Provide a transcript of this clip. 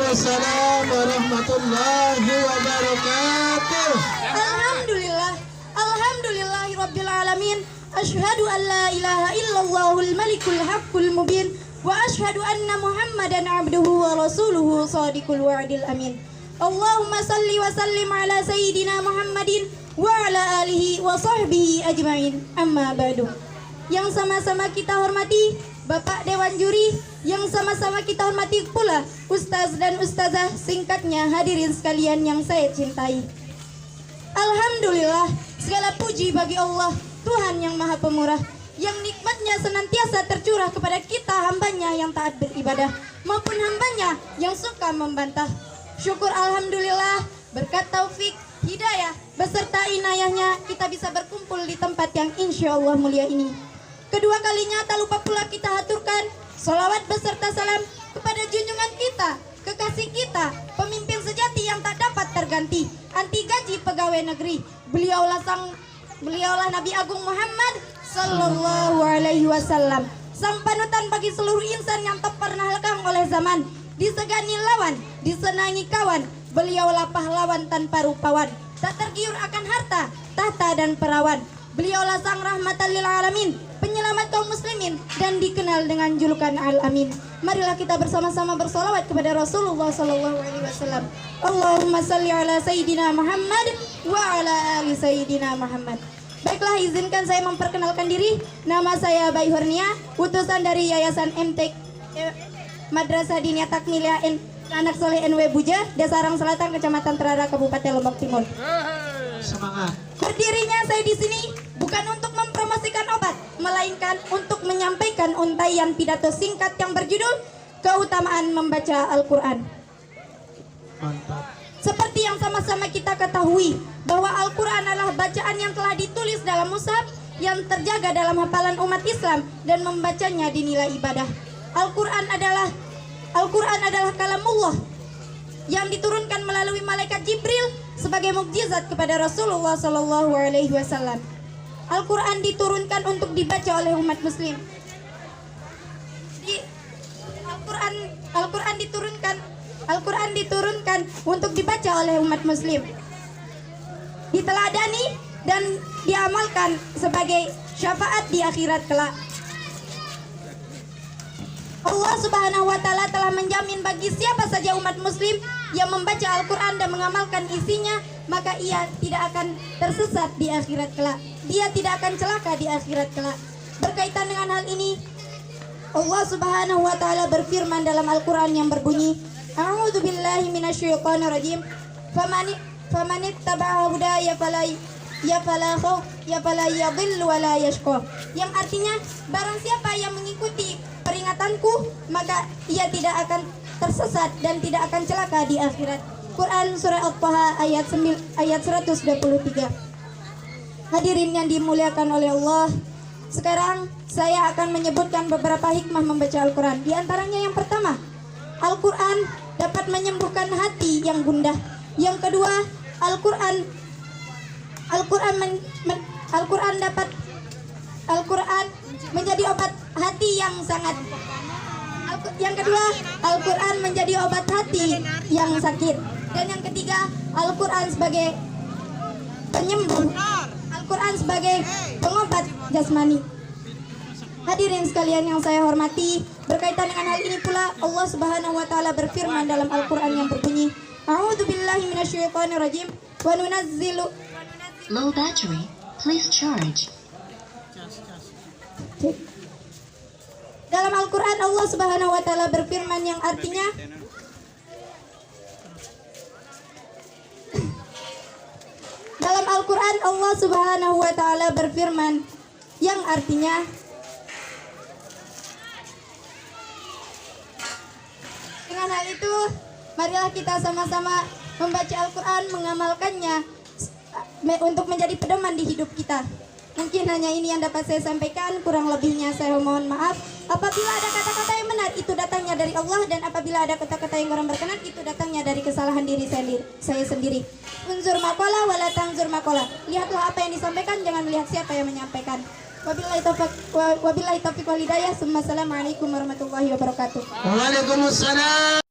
Waalaikumsalam warahmatullahi wabarakatuh. Alhamdulillah, alhamdulillahirabbil alamin. Asyhadu an la ilaha illallahul malikul haqqul mubin wa asyhadu anna Muhammadan abduhu wa rasuluhu shadiqul wa'dil amin. Allahumma salli wa sallim ala sayyidina Muhammadin wa ala alihi wa sahbihi ajma'in. Amma ba'du. Yang sama-sama kita hormati Bapak Dewan Juri, yang sama-sama kita hormati pula Ustaz dan Ustazah, singkatnya hadirin sekalian yang saya cintai. Alhamdulillah, segala puji bagi Allah, Tuhan yang Maha Pemurah, yang nikmatnya senantiasa tercurah kepada kita hambanya yang taat beribadah maupun hambanya yang suka membantah. Syukur alhamdulillah, berkat taufik, hidayah, beserta inayahnya kita bisa berkumpul di tempat yang insya Allah mulia ini. Kedua kalinya tak lupa pula kita haturkan sholawat beserta salam kepada junjungan kita, kekasih kita, pemimpin sejati yang tak dapat terganti, anti gaji pegawai negeri. Beliaulah Nabi Agung Muhammad Sallallahu Alaihi Wasallam, sang panutan bagi seluruh insan yang tak pernah lekang oleh zaman. Disegani lawan, disenangi kawan, beliaulah pahlawan tanpa rupawan, tak tergiur akan harta, tahta dan perawan. Beliaulah sang rahmatan lil alamin, penyelamat kaum muslimin, dan dikenal dengan julukan Al-Amin. Marilah kita bersama-sama bersolawat kepada Rasulullah Sallallahu Alaihi Wasallam. Allahumma salli ala Sayyidina Muhammad wa ala ali Sayyidina Muhammad. Baiklah, izinkan saya memperkenalkan diri. Nama saya Bayi Hurnia, utusan dari Yayasan MTEK Madrasah Diniyah Takmiliyah Anak Soleh NW Buja, Desa Arang Selatan, Kecamatan Terara, Kabupaten Lombok Timur. Semangat. Berdirinya saya di sini bukan untuk mempromosikan obat, melainkan untuk menyampaikan untaian pidato singkat yang berjudul Keutamaan Membaca Al-Quran. Mantap. Seperti yang sama-sama kita ketahui bahwa Al-Quran adalah bacaan yang telah ditulis dalam mushaf, yang terjaga dalam hafalan umat Islam, dan membacanya dinilai ibadah. Al-Quran adalah kalamullah yang diturunkan melalui malaikat Jibril sebagai mukjizat kepada Rasulullah Sallallahu Alaihi Wasallam. Al-Quran diturunkan untuk dibaca oleh umat Muslim. Al-Quran diturunkan untuk dibaca oleh umat Muslim, diteladani dan diamalkan sebagai syafaat di akhirat kelak. Allah Subhanahu wa Ta'ala telah menjamin bagi siapa saja umat Muslim yang membaca Al-Quran dan mengamalkan isinya, maka ia tidak akan tersesat di akhirat kelak. Dia tidak akan celaka di akhirat kelak. Berkaitan dengan hal ini, Allah Subhanahu wa Ta'ala berfirman dalam Al-Quran yang berbunyi, A'udzu billahi minasyaitonir rajim. Faman ittaba'a hudaya fala yadhillu wa la yashqa. Yang artinya, barang siapa yang mengikuti peringatanku, maka ia tidak akan tersesat dan tidak akan celaka di akhirat. Quran surah At-Taha ayat 123. Hadirin yang dimuliakan oleh Allah, sekarang saya akan menyebutkan beberapa hikmah membaca Al-Quran. Di antaranya yang pertama, Al-Quran dapat menyembuhkan hati yang gundah. Yang kedua, Al-Quran menjadi obat hati yang sangat. Yang kedua, Al-Quran menjadi obat hati yang sakit. Dan yang ketiga, Al-Quran sebagai penyembuh. Al-Quran sebagai pengobat jasmani. Hadirin sekalian yang saya hormati, berkaitan dengan hal ini pula Allah Subhanahu wa Ta'ala berfirman dalam Al-Quran yang berbunyi, A'udzu billahi minasyaitonir rajim wa nunazzilu. Low battery, please charge. Dalam Al-Quran Allah Subhanahu wa Ta'ala berfirman yang artinya, dalam Al-Quran Allah Subhanahu wa Ta'ala berfirman yang artinya, dengan hal itu marilah kita sama-sama membaca Al-Quran, mengamalkannya untuk menjadi pedoman di hidup kita. Mungkin hanya ini yang dapat saya sampaikan, kurang lebihnya saya mohon maaf. Apabila ada kata-kata yang benar, itu datangnya dari Allah, dan apabila ada kata-kata yang kurang berkenan, itu datangnya dari kesalahan diri saya sendiri. Unzur makola wala tangzur makola. Lihatlah apa yang disampaikan, jangan melihat siapa yang menyampaikan. Wabillahi taufiq wal hidayah. Assalamualaikum warahmatullahi wabarakatuh. Waalaikumsalam.